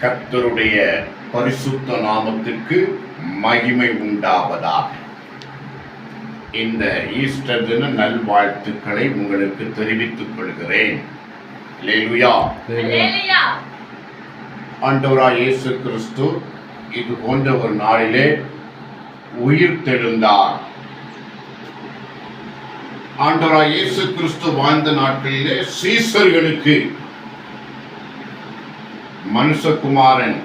கர்த்தருடைய பரிசுத்த நாமத்திற்கு மகிமை உண்டாவதாக. இந்த ஈஸ்டர் தின நல்வாழ்த்துக்களை உங்களுக்கு தெரிவித்துக் கொள்கிறேன். அல்லேலூயா. ஆண்டவராய் இயேசு கிறிஸ்து இது போன்ற ஒரு நாளிலே உயிர் தெழுந்தார். ஆண்டவராய் இயேசு கிறிஸ்து வாழ்ந்த நாட்களிலே சீசர்களுக்கு மனுஷகுமாரன்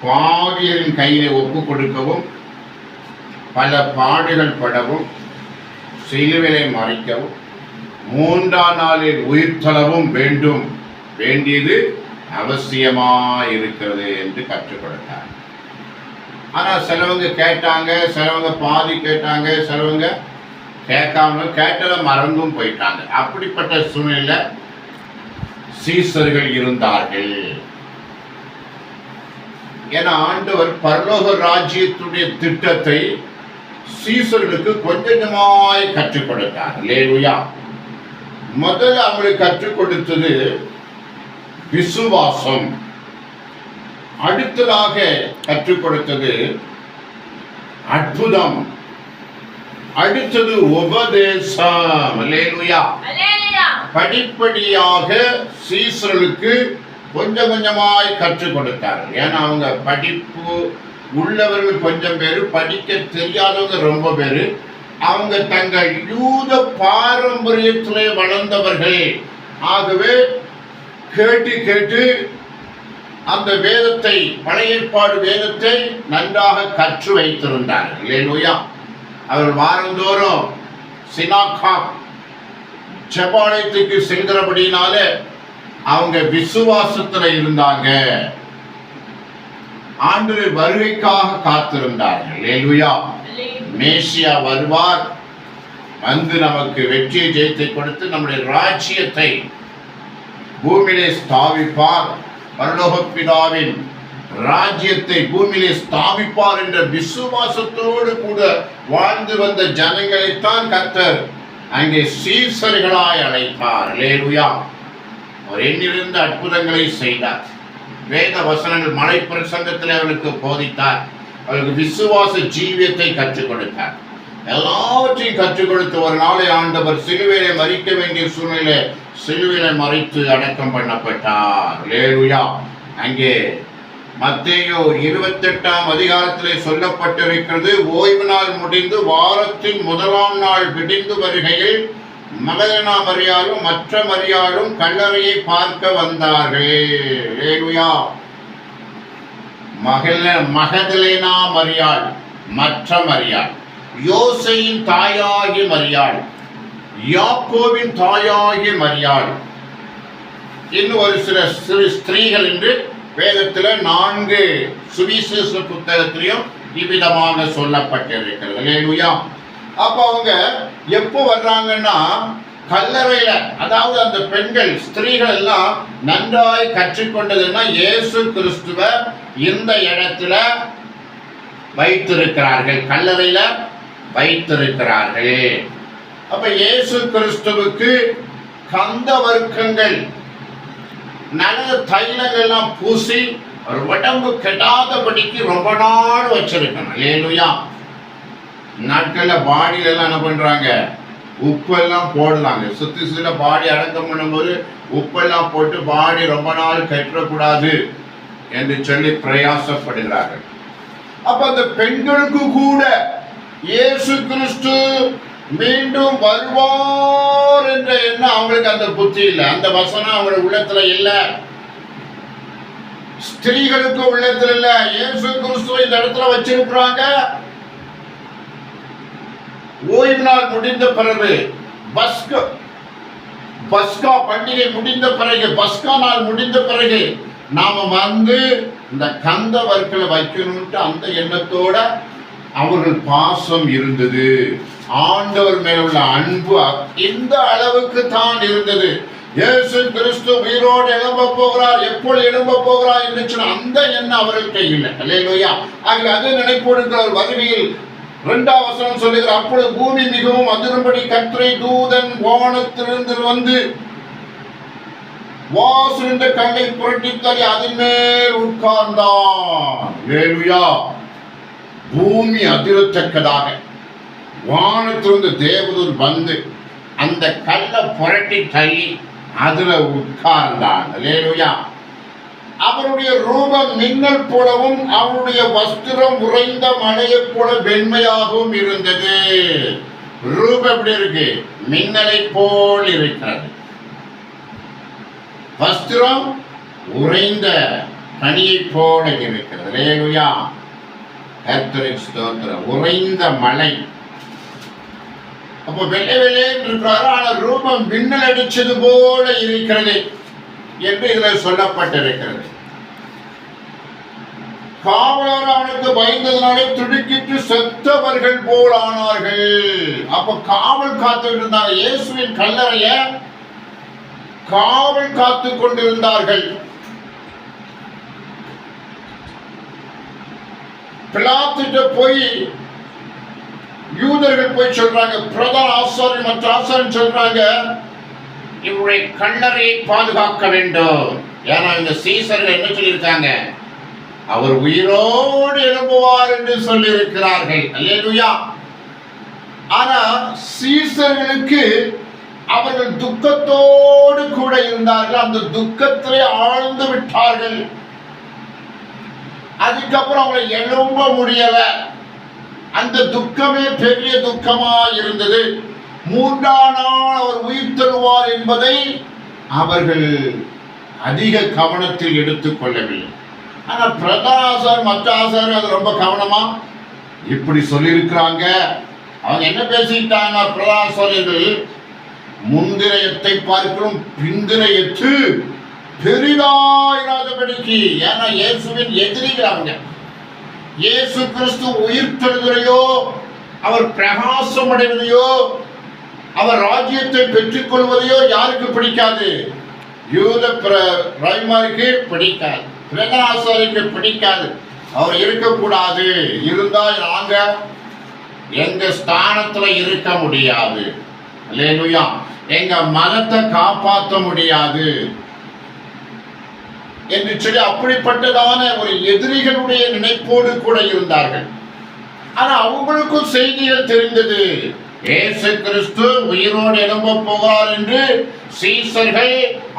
பாவியரின் கையிலே ஒப்பு கொடுக்கவும், பல பாடுகள் படவும், சிலுவையை மறைக்கவும், 3ஆம் நாளில் உயிர் தளவும் வேண்டியது அவசியமாயிருக்கிறது என்று கற்றுக் கொடுத்தார். ஆனால் சிலவங்க கேட்டாங்க, சிலவங்க பாதி கேட்டாங்க, சிலவங்க கேட்காம கேட்டதை மறந்தும் போயிட்டாங்க. அப்படிப்பட்ட சூழ்நிலை சீசர்கள் இருந்தார்கள். ஏன்னா ஆண்டவர் பரலோக ராஜ்யத்துடைய திட்டத்தை சீசர்களுக்கு கொஞ்சமாய் கற்றுக் கொடுத்தார். அல்லேலூயா. முதல்ல அவங்களுக்கு கற்றுக் கொடுத்தது விசுவாசம். அடுத்ததாக கற்றுக் கொடுத்தது அற்புதம். அடுத்தது உபதேசம். அல்லேலூயா. படிப்படியாக சீசர்களுக்கு கொஞ்சமாய் கற்றுக் கொடுத்தார்கள். ஏன்னா அவங்க படிப்பு உள்ளவர்கள் கொஞ்சம் பேர், படிக்க தெரியாதவங்க ரொம்ப பேர். அவங்க தங்கள் யூத பாரம்பரியத்திலே வளர்ந்தவர்கள். ஆகவே கேட்டு அந்த வேதத்தை, பழைய ஏற்பாடு வேதத்தை நன்றாக கற்று வைத்திருந்தார்கள். அல்லேலூயா. அவர்கள் வாரந்தோறும் சினாகாக் ஜெபாலயத்துக்கு செல்கிறபடினாலே அவங்க விசுவாசத்துல இருந்தாங்க. ஆண்டவர் வருகைக்காக காத்திருந்தார்கள். அல்லேலூயா. மேசியா வருவார், வந்து நமக்கு வெற்றியை ஜெயத்தை கொடுத்து நம்முடைய ராஜ்யத்தை பூமியிலே ஸ்தாபிப்பார். பரலோக பிதாவின் ராஜ்யத்தை பூமியிலே ஸ்தாபிப்பார் என்ற விசுவாசத்தோடு கூட வாழ்ந்து வந்த ஜனங்களைத்தான் கர்த்தர் அங்கே சீசர்களாய் அழைத்தார். அல்லேலூயா. அவர் எண்ணிலிருந்து அற்புதங்களை செய்தார். வேத வசனங்கள் மலை பிரசங்கத்தில் அவர்களுக்கு போதித்தார். அவர்களுக்கு விசுவாச ஜீவியத்தை கற்றுக் கொடுத்தார். எல்லாவற்றையும் கற்றுக் கொடுத்து ஒரு நாளை ஆண்டவர் சிலுவையிலே மறிக்க வேண்டிய சூழ்நிலை சிலுவையிலே மறித்து அடக்கம் பண்ணப்பட்டார். அல்லேலூயா. அங்கே மத்தேயு 28ஆம் அதிகாரத்திலே சொல்லப்பட்டிருக்கிறது, ஓய்வு நாள் முடிந்து வாரத்தின் 1ஆம் நாள் விடிந்து வருகையில் மகதலேனா மரியாளும் மற்ற மரியாளும் கல்லறையை பார்க்க வந்தார்கள். அல்லேலூயா. மகதலேனா மரியாள், மற்ற மரியாள், யோசேயின் தாயாகிய மரியாள், யாக்கோபின் தாயாகிய மரியாள், இன்னும் ஒரு சிறு ஸ்திரீகள் என்று வேதத்தில் 4 சுவிசேஷ புத்தகத்திலையும் இவ்விதமாக சொல்லப்பட்டிருக்கிறது. அல்லேலூயா. அப்ப அவங்க எப்போ வர்றாங்கன்னா கல்லறையில, அதாவது அந்த பெண்கள் ஸ்திரீகள் எல்லாம் நன்றாய் கற்றுக்கொண்டதுன்னா இயேசு கிறிஸ்துவ இந்த இடத்துல வைத்திருக்கிறார்கள், கல்லறையில வைத்திருக்கிறார்கள். அப்ப இயேசு கிறிஸ்துவுக்கு கந்த வர்க்கங்கள், நல்ல தைலங்கள் எல்லாம் பூசி ஒரு உடம்பு கெடாதபடிக்கு ரொம்ப நாள் வச்சிருக்கணும். அல்லேலூயா. நாட்கள்ல பாடியில எல்லாம் என்ன பண்றாங்க, உப்பெல்லாம் போடலாங்க. சுத்தில பாடி அடக்கம் பண்ணும்போது உப்பெல்லாம் போட்டு பாடி ரொம்ப நாள் கெட்டக்கூடாது என்று சொல்லி பிரயாசப்படுகிறார்கள். அப்ப அந்த பெண்களுக்கு கூட இயேசு கிறிஸ்து மீண்டும் வருவார் என்ற எண்ணம் அவங்களுக்கு அந்த புத்தி இல்லை, அந்த வசனம் அவங்க உள்ளத்துல இல்லை. ஸ்திரீகளுக்கு உள்ளத்துல இல்ல. இயேசு கிறிஸ்துவை இந்த இடத்துல வச்சிருக்கிறாங்க. ஓய்வு நாள் முடிந்த பிறகு, பஸ்கா பண்டிகை முடிந்த பிறகு, பஸ்கா நாள் முடிந்த பிறகு நாம வந்து இந்த கந்த வர்க்கலை வைக்கணும்ட்டு அந்த எண்ணத்தோட அவர்கள் பாசம் இருந்தது. ஆண்டவர் மேல உள்ள அன்பு இந்த அளவுக்கு தான் இருந்தது. இயேசு கிறிஸ்து உயிரோடு எழும்ப போகிறார், எப்பொழுது எழும்ப போகிறார் என்று சொன்ன அந்த எண்ணம் அவர்களுக்கு இல்லை. அல்லேலூயா. ஆக அது நினைப்போடுகிற வருகையில் 2ஆம் வசனம் சொல்லுகிற, அப்பொழுது பூமி மிகவும் அதிரும்படி கர்த்தருடைய தூதன் வானத்திலிருந்து வந்து வாசலிருந்த கல்லை புரட்டி தள்ளி அதன் மேல் உட்கார்ந்தான். அல்லேலூயா. பூமி அதிரத்தக்கதாக வானத்திலிருந்து தேவதூர் வந்து அந்த கல்லை புரட்டி தள்ளி அதுல உட்கார்ந்தான். அல்லேலூயா. அவருடைய ரூபம் மின்னல் போலவும் அவருடைய வஸ்திரம் உறைந்த மழையைப் போல வெண்மையாகவும் இருந்தது. ரூபம் எப்படி இருக்கு? மின்னலை போல் இருக்கிறது. வஸ்திரம் உறைந்த பனியை போல இருக்கிறது. அல்லேலூயா. கர்த்தருக்கு ஸ்தோத்திரம். உறைந்த மழை. அப்போ வெள்ளை வெள்ளே இருக்கிறாரு, ஆனால் ரூபம் மின்னல் அடிச்சது போல இருக்கிறது என்று இதில் சொல்லப்பட்டிருக்கிறது. காவலர் அவனுக்கு பயந்ததனாலே திடுக்கிட்டு செத்தவர்கள் போல் ஆனார்கள். அப்ப காவல் காத்து இருந்தாங்க. இயேசுவின் கல்லறைய காவல் காத்து கொண்டிருந்தார்கள். பிலாத்துட்ட போய் யூதர்கள் போய் சொல்றாங்க, பிரதான ஆசாரியர் மற்ற ஆசாரியர் சொல்றாங்க, இவருடைய கல்லறையை பாதுகாக்க வேண்டும். ஏன்னா இந்த சீசர்கள் என்ன சொல்லியிருக்காங்க? அவர் உயிரோடு எழும்புவார் என்று சொல்லி இருக்கிறார்கள். அல்லேலூயா. ஆனா சீசர்களுக்கு அவர்கள் துக்கத்தோடு கூட இருந்தார்கள். அந்த துக்கத்திலே ஆழ்ந்து விட்டார்கள். அதுக்கப்புறம் அவங்களை எழும்ப முடியல. அந்த துக்கமே பெரிய துக்கமா இருந்தது. 3ஆம் நாள் அவர் உயிர் தருவார் என்பதை அவர்கள் அதிக கவனத்தில் எடுத்துக் கொள்ளவில்லை. ஆனா பிரதாசர் மற்ற ஆசாரியர் அது ரொம்ப கவனமா இப்படி சொல்லியிருக்கிறாங்க. அவங்க என்ன பேசிக்கிட்டாங்க? பிரதாசாரியர்கள் முந்திரையத்தை பார்க்கிறோம் பிந்திரையத்து பெரிதாயிராதபடிக்கு. ஏன்னா இயேசுவின் எதிரிகள் அவங்க. இயேசு கிறிஸ்து உயிர் தருவதையோ, அவர் பிரகாசம் அடைவதையோ, அவர் ராஜ்யத்தை பெற்றுக் கொள்வதையோ யாருக்கு பிடிக்காது? யூத ராஜ்மாருக்கு பிடிக்காது, பிரதாசாரிக்கு பிடிக்காது. அவர் இருக்கக்கூடாது. இருந்தால் நாங்க எங்க ஸ்தானத்துல இருக்க முடியாது. அல்லேலூயா. எங்க மதத்தை காப்பாற்ற முடியாது என்று சொல்லி அப்படிப்பட்டதான ஒரு எதிரிகளுடைய நினைப்போடு கூட இருந்தார்கள். ஆனா அவங்களுக்கும் செய்திகள் தெரிந்தது. இயேசு கிறிஸ்து உயிரோடு எழும்ப போகிறார் என்று சீசர்கள்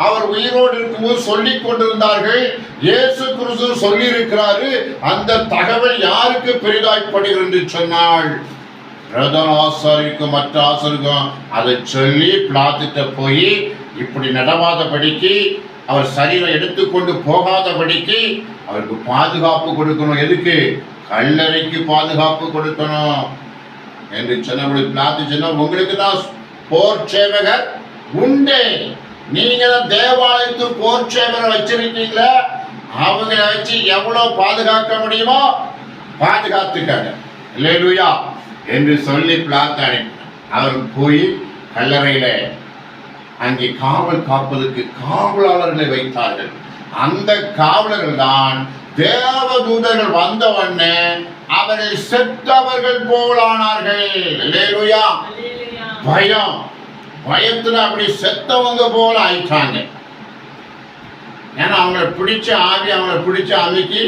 அவர் உயிரோடு இருக்கும்போது சொல்லிக் கொண்டிருந்தார்கள். இயேசு கிறிஸ்து சொல்லி இருக்கிறாரு. அந்த தகவல் யாருக்கு பெரிதாய்ப்படுகிறது என்று சொன்னால் பிரதான ஆசாரிக்கும் மற்ற ஆசாரிக்கும் அதை சொல்லி பிலாத்துட்ட போய் இப்படி நடவாதபடிக்கு, அவர் சரீரம் எடுத்துக்கொண்டு போகாதபடிக்கு அவருக்கு பாதுகாப்பு கொடுக்கணும். எதுக்கு? கல்லறைக்கு பாதுகாப்பு கொடுக்கணும் என்று சொன்ன பிலாத்து சொன்ன, உங்களுக்கு தான் போர் சேவகர் உண்டு. நீங்க தான் தேவாலயத்துக்கு போர் சேவகரை வச்சிருக்கீங்களா? அவங்களை வச்சு எவ்வளவு பாதுகாக்க முடியுமோ பாதுகாத்துக்காங்க. அல்லேலூயா என்று சொல்லி பிலாத்து அனுப்பினார். அவர் போய் கல்லறையில அங்கே காவல் காப்பதற்கு காவலாளர்களை வைத்தார்கள். அந்த காவலர்கள் தான் தேவதூதர்கள் வந்தவண்ணே அவர்கள் செத்தவர்கள் போலானார்கள். அல்லேலூயா. பயம், பயத்துல அப்படி செத்தவங்க போல ஆயிட்டாங்க. ஏன்னா அவங்களை பிடிச்ச ஆவி அவங்களை பிடிச்ச அன்னைக்கு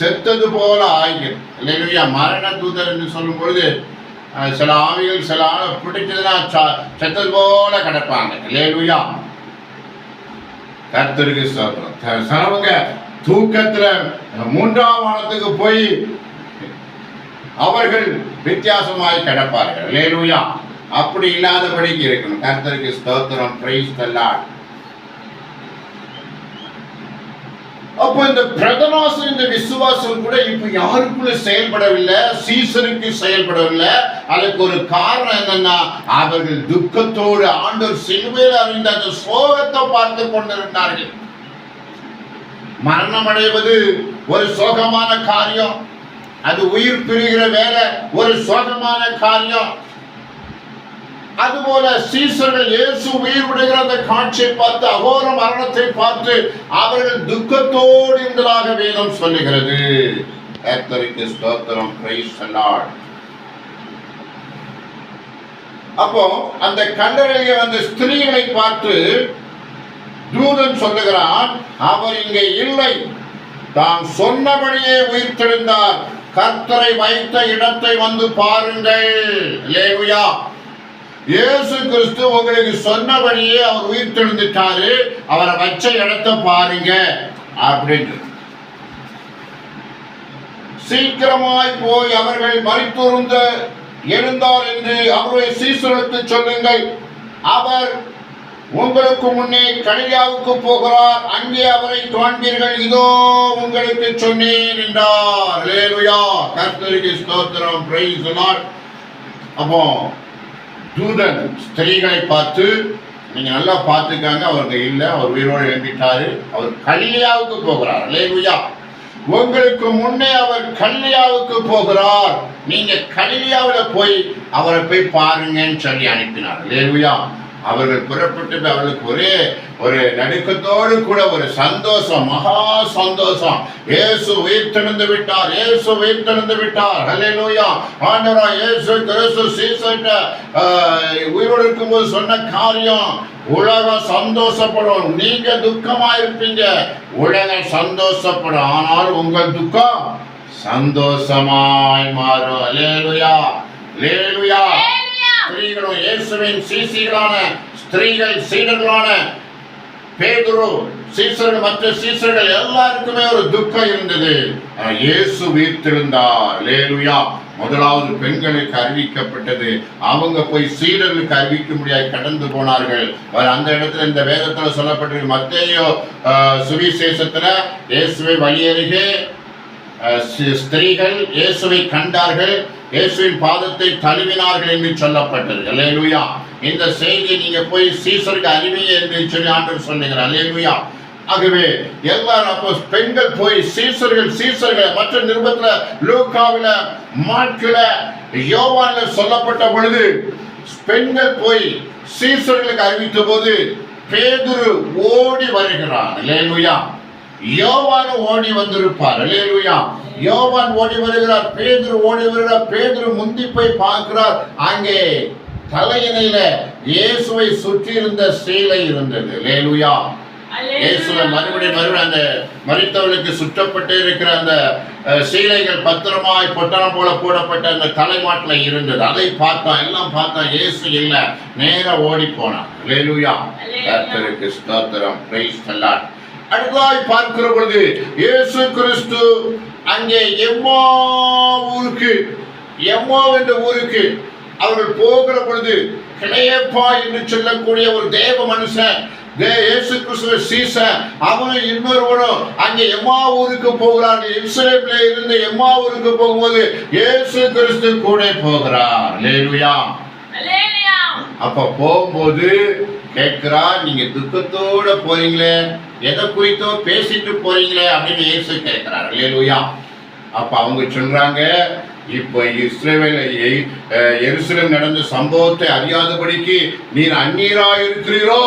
செத்தது போல ஆகிடும். அல்லேலூயா. மரண தூதர் என்று சொல்லும் பொழுது சில ஆவிகள் சில ஆளை பிடிச்சதுன்னா செத்தது போல கிடப்பாங்க. அல்லேலூயா. கர்த்தருக்கு ஸ்தோத்திரம். சிலவங்க தூக்கத்துல 3ஆம் வானத்துக்கு போய் அவர்கள் வித்தியாசமாய் கிடப்பார்கள். அல்லேலூயா. அப்படி இல்லாதபடிக்கு இருக்கணும். கர்த்தருக்கு ஸ்தோத்திரம். Price the Lord. அப்ப இந்த பிரதனாசன் இந்த விசுவாசம் கூட இப்ப யாருக்குள்ள செயல்படவில்லை, சீசருக்கு செயல்படவில்லை. அதுக்கு ஒரு காரணம் என்னன்னா, அவர்கள் துக்கத்தோடு ஆண்டவர் சிலுவையில் அறிந்த அந்த சோகத்தை பார்த்து கொண்டிருந்தார்கள். மரணம் அடைவது ஒரு சோகமான காரியம். அது உயிர் பிரிகிற வேலை ஒரு சோகமான காரியம். அதுபோல சீசர்கள் இயேசு உயிர் விடுகிற அந்த காட்சியை பார்த்து, அகோர மரணத்தை பார்த்து அவர்கள் துக்கத்தோடு இருந்ததாக வேதம் சொல்லுகிறது. கர்த்தருக்கு ஸ்தோத்திரம். Price the Lord. அப்போ அந்த கல்லறையிலே வந்த ஸ்திரீகளை பார்த்து தூதன் சொல்லுகிறான், அவர் இங்கே இல்லை, தான் சொன்னபடியே உயிர்த்தெழுந்தார், கர்த்தரை வைத்த இடத்தை வந்து பாருங்கள். அல்லேலூயா. இயேசு கிறிஸ்து உங்களுக்கு சொன்னபடியே அவர் உயிர்த்தெழுந்துட்டாரு, அவரை வச்ச இடத்தை பாருங்க அப்படின்னு. சீக்கிரமாய் போய் அவர்கள் மரித்தொருந்த எழுந்தார் என்று அவருடைய சீசர்களுக்கு சொல்லுங்கள். அவர் உங்களுக்கு முன்னே கலிலேயாவுக்கு போகிறார், அங்கே அவரை காண்பீர்கள், இதோ உங்களுக்கு சொன்னேன் என்றார். அல்லேலூயா. கர்த்தருக்கு ஸ்தோத்திரம். Price the Lord. அப்போ தூதன் ஸ்திரீகளை பார்த்து, நீங்க நல்லா பார்த்துக்காங்க, அவருக்கு இல்லை, அவர் உயிரோடு எழுப்பிட்டாரு, அவர் கலிலேயாவுக்கு போகிறார். அல்லேலூயா. உங்களுக்கு முன்னே அவர் கலிலேயாவுக்கு போகிறார், நீங்க கலிலேயாவில் போய் அவரை போய் பாருங்கன்னு சொல்லி அனுப்பினார். அல்லேலூயா. அவர்கள் புறப்பட்டு அவர்களுக்கு ஒரே ஒரு நடுக்கத்தோடு கூட ஒரு சந்தோஷம், மகா சந்தோஷம். இயேசு உயிர்த்தெழுந்து விட்டார், இயேசு உயிர்த்தெழுந்து விட்டார். அல்லேலூயா. ஆண்டவராய் இயேசு கிறிஸ்து சீசர்ட்ட உயிரோடு இருக்கும்போது சொன்ன காரியம் உலகம் சந்தோஷப்படும். நீங்க துக்கமா இருப்பீங்க, உலகம் சந்தோஷப்படும், ஆனால் உங்கள் துக்கம் சந்தோஷமாய் மாறும். அல்லேலூயா. அல்லேலூயா. ஸ்திரீகளும் இயேசுவின் சீசிகளான ஸ்திரீகள் சீடர்களான பேதுரு சீசர்கள், மற்ற சீசர்கள் எல்லாருக்குமே ஒரு துக்கம் இருந்தது. இயேசு உயிர்த்தெழுந்தார். அல்லேலூயா. முதலாவது பெண்களுக்கு அறிவிக்கப்பட்டது, அவங்க போய் சீடர்களுக்கு அறிவிக்க முடியாது, கடந்து போனார்கள். அந்த இடத்துல இந்த வேதத்துல சொல்லப்பட்டிருக்கு. மத்தேயு சுவிசேஷத்துல இயேசுவை வழியருகே ஸ்திரீகள் இயேசுவை கண்டார்கள், இயேசுவின் பாதத்தை தழுவினார்கள் என்று சொல்லப்பட்டது. அல்லேலூயா. இந்த செய்தியை நீங்க போய் சீசருக்கு அறிவிங்க என்று சொல்லி ஆண்டவர் சொல்லுகிறார். அல்லேலூயா. ஆகவே எல்லாரும் அப்போ பெண்கள் போய் சீசர்கள் மற்ற நிருபத்துல, லூக்காவில, மார்க்குல, யோவான்ல சொல்லப்பட்ட பொழுது பெண்கள் போய் சீசர்களுக்கு அறிவித்த போது பேதுரு ஓடி வருகிறான். அல்லேலூயா. யோவான் ஓடி வந்திருப்பார். அல்லேலூயா. யோவான் ஓடி வருகிறார், பேதுரு ஓடி வருகிறார். பேதுரு முந்தி போய் பார்க்கிறார், அங்கே தலையினையில இயேசுவை சுற்றி இருந்த சீலை இருந்தது. அல்லேலூயா. இயேசுவை மறுபடியும் அந்த மரித்தவர்களுக்கு சுற்றப்பட்டு இருக்கிற அந்த சீலைகள் பத்திரமாய் பொட்டணம் போல போடப்பட்ட அந்த தலைமாட்டில இருந்தது. அதை பார்த்தான், எல்லாம் பார்த்தான், இயேசு இல்ல, நேர ஓடி போனான். அல்லேலூயா. கர்த்தருக்கு ஸ்தோத்திரம். Price the Lord. அடுத்ததாய் பார்க்கிற பொழுது இயேசு கிறிஸ்து அங்கே எம்மா என்ற ஊருக்கு அவர்கள் போகிற பொழுது, கிளையப்பா என்று சொல்லக்கூடிய ஒரு தேவ மனுஷன், இயேசு கிறிஸ்துவ சீசன், அவனும் இன்னொருவனும் அங்கே எம்மா ஊருக்கு போகிறார்கள். எருசலேமிலே இருந்து எம்மா ஊருக்கு போகும்போது இயேசு கிறிஸ்து கூட போகிறார். அல்லேலூயா. அப்ப போகும்போது கேட்கிறா, நீங்க துக்கத்தோட போறீங்களே, எதை குறித்தோ பேசிட்டு போறீங்களே அப்படின்னு இயேசு கேட்கிறார். அல்லேலூயா. அப்ப அவங்க சொல்றாங்க, இப்ப எருசலேம் நடந்த சம்பவத்தை அறியாதபடிக்கு நீர் அந்நியராய் இருக்கிறீரோ.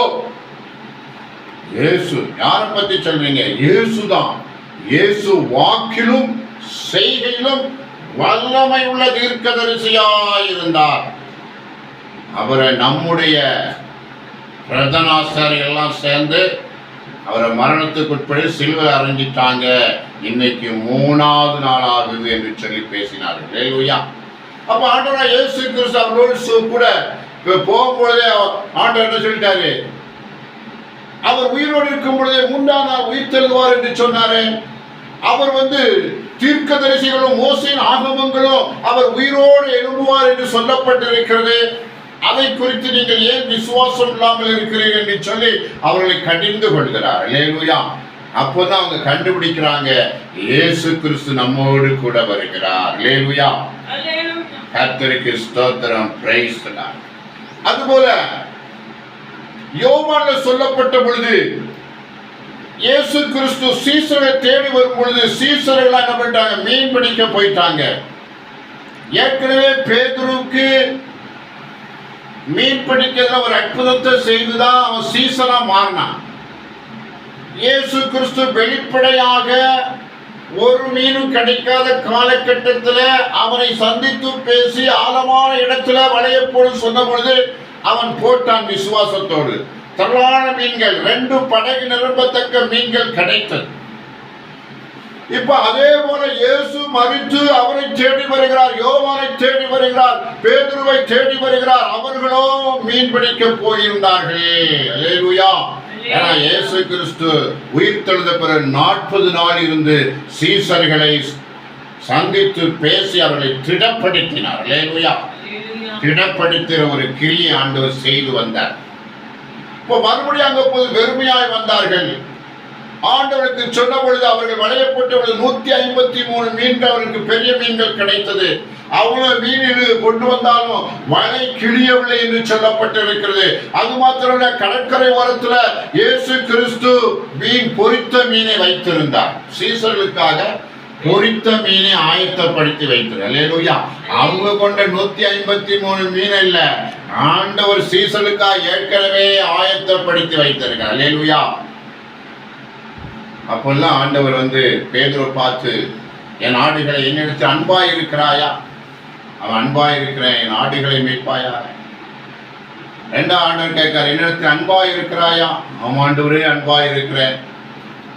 இயேசு யாரை பத்தி சொல்றீங்க? இயேசுதான். இயேசு வாக்கிலும் செய்கையிலும் வல்லமை உள்ள தீர்க்கதரிசியாய் இருந்தார். அவரை நம்முடைய பிரதனாசாரிகள் எல்லாம் சேர்ந்து அவரை மரணத்துக்குட்படி சிலுவையில் அறைஞ்சிட்டாங்க. இன்னைக்கு 3வது நாள் ஆகுது என்று சொல்லி பேசினார்கள். அல்லேலூயா. அப்ப ஆண்டவர் இயேசு கிறிஸ்து அவரோடு கூட போகும்பொழுதே ஆண்டவர் என்ன சொல்லிட்டாரு? அவர் உயிரோடு இருக்கும் பொழுதே 3ஆம் நாள் உயிர்த்தெழுவார் என்று சொன்னாரு. அவர் தீர்க்கதரிசிகளும் மோசேயின் ஆகமங்களும் அவர் உயிரோடு எழும்புவார் என்று சொல்லப்பட்டிருக்கிறது. அதை குறித்து நீங்கள் ஏன் விசுவாசம் இல்லாமல் இருக்கிறீர்கள் என்று சொல்லி அவர்களை கடிந்து கொள்கிறார். அல்லேலூயா. அப்போதான் அவங்க கண்டுபிடிக்கிறாங்க, இயேசு கிறிஸ்து நம்மோடு கூட வருகிறார். அல்லேலூயா. கர்த்தருக்கு ஸ்தோத்திரம். Price the Lord. அதுபோல யோவான்ல சொல்லப்பட்ட பொழுது இயேசு கிறிஸ்து சீசரை தேடி வரும் பொழுது சீசர்கள் என்ன பண்ணிட்டாங்க? மீன் பிடிக்க போயிட்டாங்க. ஏற்கனவே பேதுருக்கு மீன் பிடிக்கிறதுல ஒரு அற்புதத்தை செய்துதான் அவன் சீசனா மாறினான். இயேசு கிறிஸ்து வெளிப்படையாக ஒரு மீனும் கிடைக்காத காலகட்டத்தில் அவனை சந்தித்து பேசி ஆழமான இடத்துல வளைய போடு சொன்ன பொழுது அவன் போட்டான் விசுவாசத்தோடு. திரளான மீன்கள், 2 படகு நிரம்பத்தக்க மீன்கள் கிடைத்தது. இப்ப அதே போல இயேசு மரித்து அவரை தேடி வருகிறார், யோவானை தேடி வருகிறார், பேதுருவை தேடி வருகிறார். அவர்களோ மீன் பிடிக்க போயிருந்தார்களே. அல்லேலூயா. ஏன்னா இயேசு கிறிஸ்து உயிர்த்தெழுந்த பிறகு 40 நாள் இருந்து சீசர்களை சந்தித்து பேசி அவர்களை திடப்படுத்தினார். அல்லேலூயா. திடப்படுத்துகிற ஒரு கிரியை ஆண்டவர் செய்து வந்தார். இப்போ மறுபடியும் அங்க போது வெறுமையாய் வந்தார்கள். ஆண்டவருக்கு சொன்ன பொழுது அவர்கள் வளையப்பட்ட 153 மீன்கள், அவருக்கு பெரிய மீன்கள் கிடைத்தது. அவ்வளவு மீனில் கொண்டு வந்தாலும் வலை கிழியவில்லை என்று சொல்லப்பட்டிருக்கிறது. அது மாத்திரமல்ல, கடற்கரை ஓரத்துல இயேசு கிறிஸ்து மீன் பொரித்த மீனை வைத்திருந்தார். சீசர்களுக்காக பொரித்த மீனை ஆயத்தப்படுத்தி வைத்தார். அல்லேலூயா. அவங்க கொண்ட 153 மீன் இல்ல, ஆண்டவர் சீசர்களுக்காக ஏற்கனவே ஆயத்தப்படுத்தி வைத்திருக்கிறார். அல்லேலூயா. அப்பெல்லாம் ஆண்டவர் பேதுருவை பார்த்து, என் ஆடுகளை என்னிடத்தில் அன்பாய் இருக்கிறாயா? அவன் அன்பாய் இருக்கிறேன், என் ஆடுகளை மேய்ப்பாயா? 2ஆம் ஆண்டவர் கேட்கிறார், என்னிடத்தில் அன்பாய் இருக்கிறாயா? அவன் ஆண்டவரே அன்பாய் இருக்கிறேன்,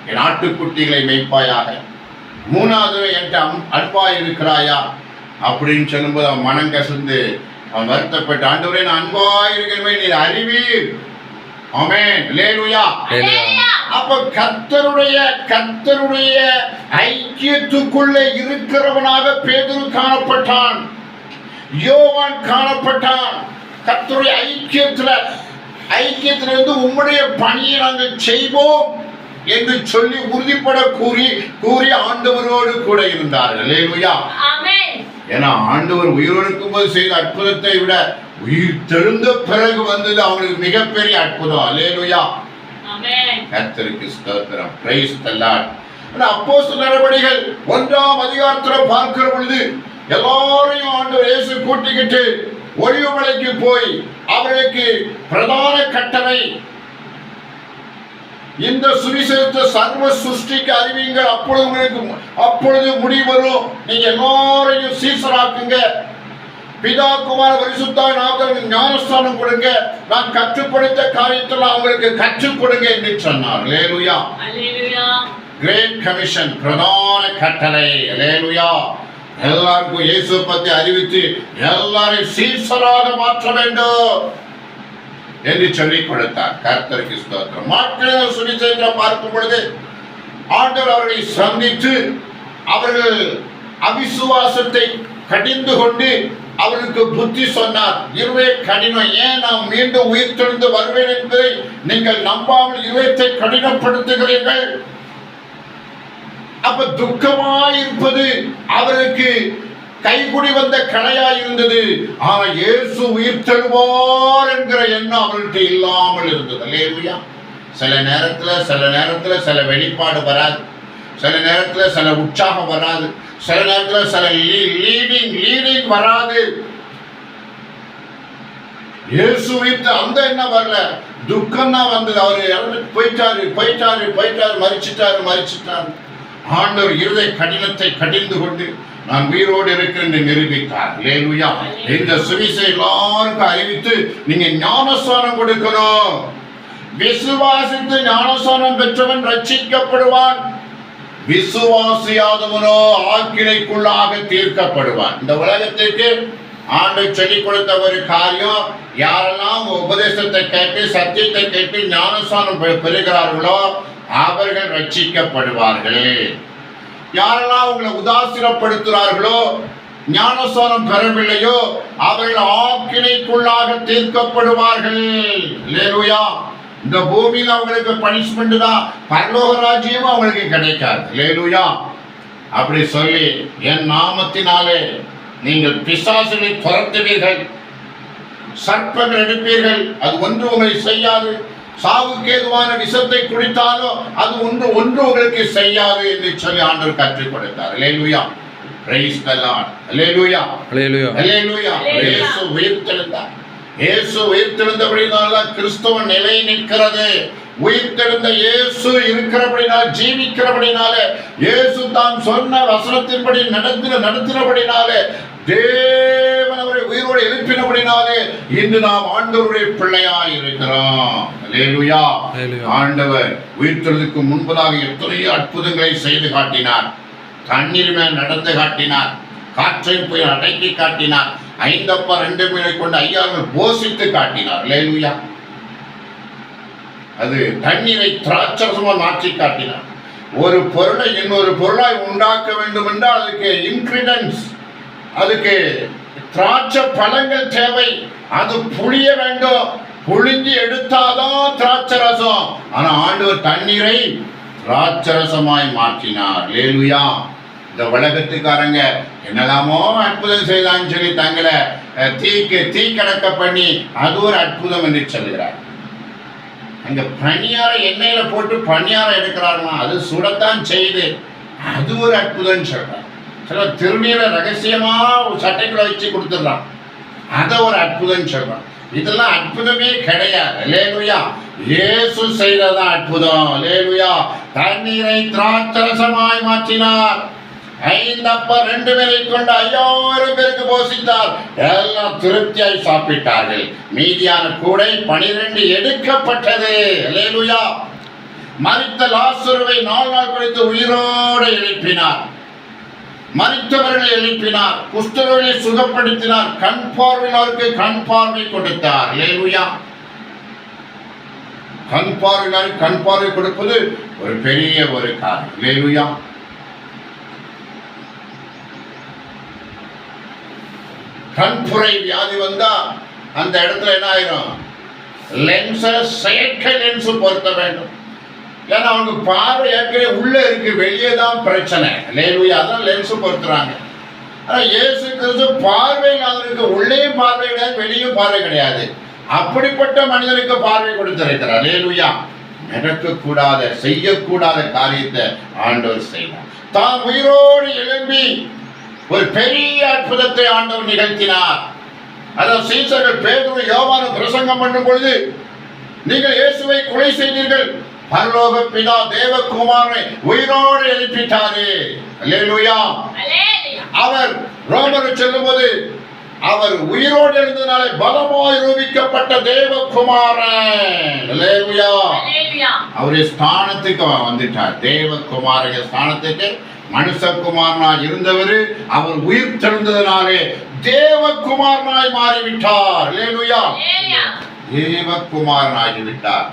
என் ஆட்டுக்குட்டிகளை மேய்ப்பாயாக. 3வது என்கிட்ட அன்பாய் இருக்கிறாயா அப்படின்னு சொல்லும்போது அவன் மனம் கசந்து அவன் வருத்தப்பட்டு, ஆண்டவரே நான் அன்பாய் இருக்கிறேன், நீர் அறிவீர். ஆமென். அல்லேலூயா. அப்ப கர்த்தருடைய ஐக்கியத்துக்குள்ளே இருக்கிறவனாக பேதுரு காணப்பட்டான், யோவான் காணப்பட்டான். கர்த்தருடைய ஐக்கியத்திலிருந்து உம்முடைய பணியை நாங்கள் செய்வோம் என்று சொல்லி உறுதிப்பட கூறி ஆண்டவரோடு கூட இருந்தார்கள். அல்லேலூயா. ஏன்னா ஆண்டவர் உயிரோடு இருக்கும்போது செய்த அற்புதத்தை விட உயிர் தெழுந்த பிறகு வந்தது அவங்களுக்கு மிகப்பெரிய அற்புதம். அல்லேலூயா. கர்த்தருக்கு ஸ்தோத்திரம். Price the Lord. அப்போஸ்தலர் நடபடிகள் 1ஆம் அதிகாரத்துல பார்க்கிற பொழுது எல்லாரையும் ஆண்டவர் இயேசு கூட்டிக்கிட்டு ஒலிவமலைக்கு போய் அவர்களுக்கு பிரதான கட்டளை, இந்த சுவிசேஷத்தை சர்வ சிருஷ்டிக்கு அறிவிங்கள், அப்பொழுது முடிவு வரும். நீங்க எல்லாரையும் சீசராக்குங்க, பிதா குமார பரிசுத்த ஞானஸ்தானம் கொடுங்க, நான் கற்றுக் கொடுத்த காரியத்தில் அவங்களுக்கு கற்றுக் கொடுங்க என்று சொன்னார். அல்லேலூயா. கிரேட் கமிஷன், பிரதான கட்டளை. அல்லேலூயா. எல்லாருக்கும் இயேசு பற்றி அறிவித்து எல்லாரையும் சீசராக மாற்ற வேண்டும் என்று சொல்லிக் கொடுத்தார். கர்த்தருக்கு ஸ்தோத்திரம். மார்க்கு சுவிசேஷத்தை பார்க்கும் பொழுது ஆண்டவர் அவர்களை சந்தித்து அவர்கள் அவிசுவாசத்தை கடிந்து கொண்டு அவர்களுக்கு புத்தி சொன்னார். இருவே கடினம், ஏன் நான் மீண்டும் உயிர் தெழுந்து வருவேன் என்பதை நீங்கள் நம்பாமல் இருதயத்தை கடினப்படுத்துகிறீர்கள். அப்ப துக்கமாயிருப்பது அவருக்கு கைகுடி வந்த கலையாய் இருந்தது. ஆனா இயேசு உயிர் தெழுவார் என்கிற எண்ணம் அவர்கிட்ட இல்லாமல் இருந்தது. அல்லேலூயா. சில நேரத்துல சில வெளிப்பாடு வராது, சில நேரத்துல சில உற்சாகம் வராது, சில நேரத்துல சில லீடிங் வராது. இயேசு உயிர்த்த அந்த எண்ணம் வரல, துக்கம் தான் வந்தது. அவர் இறந்து போயிட்டாரு, மரிச்சிட்டாரு. ஆண்டவர் இருதய கடினத்தை கடிந்து கொண்டு நான் உயிரோடு இருக்கிறேன் என்று நிரூபித்தார். அல்லேலூயா. இந்த சுவிசேஷத்தை எல்லாருக்கும் அறிவித்து நீங்க ஞானஸ்நானம் கொடுக்கணும். விசுவாசித்து ஞானஸ்நானம் பெற்றவன் ரட்சிக்கப்படுவான், விசுவாசியாதவனோ ஆக்கினைக்குள்ளாக தீர்க்கப்படுவான். இந்த உலகத்திற்கு ஆண்டவர் சொல்லிக் கொடுத்த ஒரு காரியம், யாரெல்லாம் உபதேசத்தை கேட்டு சத்தியத்தை கேட்டு ஞானஸ்நானம் பெறுகிறார்களோ அவர்கள் ரட்சிக்கப்படுவார்கள். யாரெல்லாம் உங்களை உதாசீனப்படுத்துகிறார்களோ, ஞானஸ்நானம் பெறவில்லையோ அவர்கள் ஆக்கினைக்குள்ளாக தீர்க்கப்படுவார்கள். அல்லேலூயா. இந்த பூமியில் அவங்களுக்கு பனிஷ்மெண்ட் தான், பரலோக ராஜ்யம் அவங்களுக்கு கிடைக்காது. அல்லேலூயா. அப்படி சொல்லி என் நாமத்தினாலே நீங்கள் பிசாசுகளை துரத்துவீர்கள், சர்ப்பங்கள் எடுப்பீர்கள், அது ஒன்று உங்களை செய்யாது. சாவுக்கு ஏதுவான விஷத்தை குடித்தாலோ அது ஒன்று உங்களுக்கு செய்யாது என்று சொல்லி ஆண்டவர் கற்றுக் கொடுத்தார். அல்லேலூயா. Praise the lord. அல்லேலூயா. அல்லேலூயா. இயேசு உயிர்த்தெழுந்தார். இயேசு உயிர்த்தெழுந்தபடினால கிறிஸ்தவ நிலை நிற்கிறது. உயிர்த்தெழுந்த இயேசு இருக்கிறபடினால், ஜீவிக்கிறபடினால, இயேசு தான் சொன்ன வசனத்தின்படி நடத்தினபடினால தேவன் அவரை உயிரோடு எழுப்பினபடினாலே இன்று நாம் ஆண்டவருடைய பிள்ளையாய் இருக்கிறோம். அல்லேலூயா. ஆண்டவர் உயிர்த்தெழுதலுக்கு முன்பதாக எத்தனையோ அற்புதங்களை செய்து காட்டினார். தண்ணீர் மேல் நடந்து காட்டினார். காற்றை போய் அடக்கி காட்டினார். 5 அப்பா 2 மீனை கொண்டு 5000 போஷித்து காட்டினார். அல்லேலூயா. அது தண்ணீரை திராட்சரசமாக மாற்றி காட்டினார். ஒரு பொருளை இன்னொரு பொருளாய் உண்டாக்க வேண்டும் என்றால் அதுக்கு இன்கிரிடியன்ஸ், அதுக்கு திராட்சை பழங்கள் தேவை. அது புளிய வேண்டும். புளிஞ்சு எடுத்தாதான் திராட்சை ரசம். ஆனா ஆண்டவர் தண்ணீரை திராட்சரசமாய் மாற்றினார். அல்லேலூயா. இந்த உலகத்துக்காரங்க என்னெல்லாமோ அற்புதம் செய்தான்னு சொல்லி தங்களை தீக்கடக்க பண்ணி அது ஒரு அற்புதம் என்று சொல்கிறார். அங்க பணியார எண்ணெயில போட்டு பணியாரம் எடுக்கிறாருமா, அது சுடத்தான் செய்து அது ஒரு அற்புதம் சொல்றார். சில திருநீரை ரகசியமா சட்டைக்குள்ள வச்சு கொடுத்துடுறான், அதை ஒரு அற்புதம் சொல்றான். இதெல்லாம் அற்புதமே கிடையாது. அல்லேலூயா. இயேசு செய்ததான் அற்புதம். அல்லேலூயா. தண்ணீரை திராட்சரசமாய் மாற்றினார். 5 அப்பா 2 மீனை கொண்டு 5000 பேருக்கு போஷித்தார். எல்லாம் திருப்தியாய் சாப்பிட்டார்கள். மீதியான கூடை 12 எடுக்கப்பட்டது. அல்லேலூயா. மரித்த லாசருவை 4 நாள் கழித்து உயிரோடு எழுப்பினார். மரித்தவர்களை எழுப்பினார். குஷ்டரோகிகளை சுகப்படுத்தினார். கண் பார்வையாளருக்கு கண் பார்வை கொடுத்தார். அல்லேலூயா. கண் பார்வையாளருக்கு கண் பார்வை கொடுப்பது ஒரு பெரிய ஒரு காரியம். அல்லேலூயா. கண்புரை வியாதி வந்தா அந்த இடத்துல என்ன ஆயிரும்? லென்ஸை செயற்கை லென்ஸ் பொருத்த வேண்டும். ஏன்னா அவங்க பார்வை ஏற்கனவே உள்ள இருக்கு, வெளியே தான் பிரச்சனை. அல்லேலூயா. அதான் லென்ஸ் பொருத்துறாங்க. ஆனா இயேசு கிறிஸ்து பார்வை இல்லாதவருக்கு உள்ளேயும் பார்வை கிடையாது, வெளியும் பார்வை கிடையாது. அப்படிப்பட்ட மனிதனுக்கு பார்வை கொடுத்திருக்கிறார். அல்லேலூயா. நடக்கக்கூடாத செய்யக்கூடாத காரியத்தை ஆண்டவர் செய்தார். தான் உயிரோடு எழும்பி ஒரு பெரிய அற்புதத்தை ஆண்டவர் நிகழ்த்தினார். அதாவது சீசர்கள் பேதுரு யோவான் பிரசங்கம் பண்ணும் பொழுது, நீங்கள் இயேசுவை கொலை செய்தீர்கள், பரலோக பிதா தேவகுமாரனை உயிரோடு எழுப்பிட்டாரு. அல்லேலூயா. அவர் ரோமருக்கு செல்லும்போது அவர் உயிரோடு எழுந்ததுனால பலமாய் ரூபிக்கப்பட்ட தேவகுமாரன். அல்லேலூயா. அவருடைய ஸ்தானத்துக்கு வந்துட்டார். தேவகுமாரன் ஸ்தானத்துக்கு மனுஷகுமாரனாய் இருந்தவர் அவர் உயிர் தெழுந்ததினாலே தேவகுமாரனாய் மாறிவிட்டார். அல்லேலூயா. தேவகுமாரனாகி விட்டார்.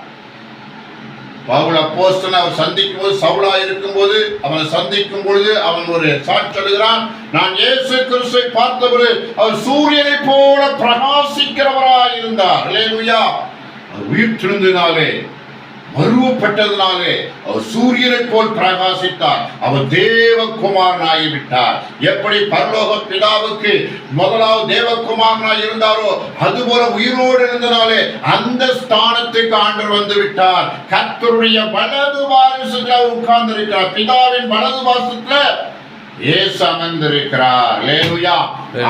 பவுல் அப்போஸ்தலன் அவர் சந்திக்கும் போது, சவுலா இருக்கும் போது அவனை சந்திக்கும் பொழுது அவன் ஒரு சாட்சி சொல்கிறான், நான் இயேசு கிறிஸ்துவை பார்த்தபோது அவர் சூரியனை போல பிரகாசிக்கிறவராய் இருந்தார். அல்லேலூயா. அவர் உயிர் தெழுந்ததினாலே மறுவப்பட்டதினாலே அவர் சூரியனை போல் பிரகாசித்தார். அவர் தேவகுமாரனாகி விட்டார். எப்படி பரலோக பிதாவுக்கு முதலாவது தேவகுமாரனாய் இருந்தாரோ அதுபோல உயிரோடு இருந்தனாலே அந்த ஸ்தானத்துக்கு ஆண்டவர் வந்து விட்டார். கர்த்தருடைய வலது வாரிசுல உட்கார்ந்து இருக்கிறார். பிதாவின் வலது வாரிசுல இயேசு அமர்ந்திருக்கிறார். அல்லேலூயா.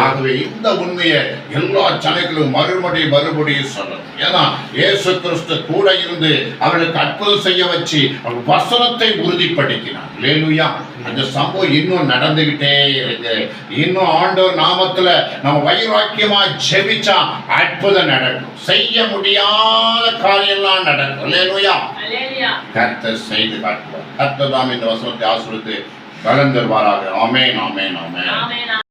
ஆகவே இந்த உண்மையை எல்லா ஜனங்களும் மறுபடியும் சொல்லணும். ஏன்னா இயேசு கிறிஸ்து கூட இருந்து அவர்களுக்கு அற்புதம் செய்ய வச்சு அவர் வசனத்தை உறுதிப்படுத்தினார். அல்லேலூயா. அந்த சம்பவம் இன்னும் நடந்துகிட்டே இருக்கு. இன்னும் ஆண்டவர் நாமத்துல நம்ம வைராக்கியமா ஜெபிச்சா அற்புதம் நடக்கும். செய்ய முடியாத காரியம்லாம் நடக்கும். அல்லேலூயா. கர்த்தர் செய்து காட்டுவார். கர்த்தர் தாம் இந்த வசனத்தை ஆசீர்வதித்து பலன் தருவாராக. ஆமென், ஆமென், ஆமென்.